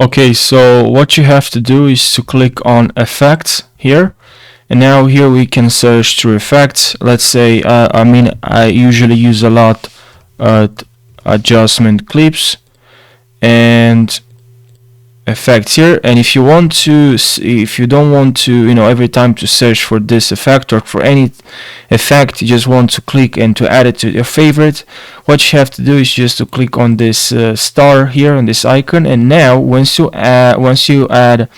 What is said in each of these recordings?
Okay, so what you have to do is to click on effects here, and now here we can search through effects. Let's say I usually use a lot adjustment clips and effects here. And if you want to, if you don't want to, every time to search for this effect or for any effect, you just want to click and to add it to your favorite, what you have to do is just to click on this star here on this icon. And now once you add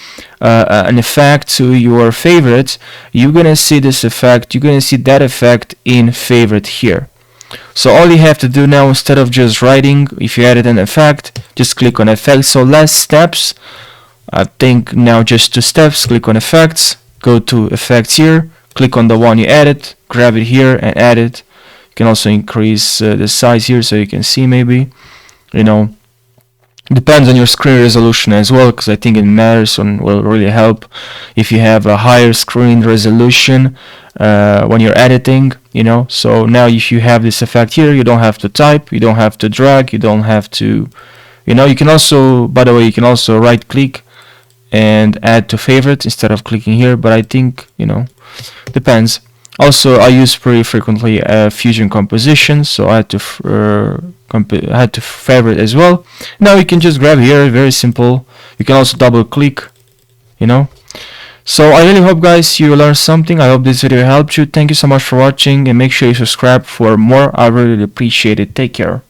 an effect to your favorite, you're gonna see this effect, you're gonna see that effect in favorite here. So all you have to do now, instead of just writing, if you added an effect, just click on effects. So less steps, I think now just 2 steps. Click on effects, go to effects here, click on the one you added, grab it here and add it. You can also increase the size here so you can see, maybe, depends on your screen resolution as well, because I think it matters and will really help if you have a higher screen resolution when you're editing, So now if you have this effect here, you don't have to type, you don't have to drag, you don't have to, you can also, by the way, you can also right click and add to favorite instead of clicking here, but I think, depends. Also, I use pretty frequently fusion composition, so I had to favorite as well. Now you can just grab here, very simple. You can also double click, So I really hope, guys, you learned something. I hope this video helped you. Thank you so much for watching, and make sure you subscribe for more. I really appreciate it. Take care.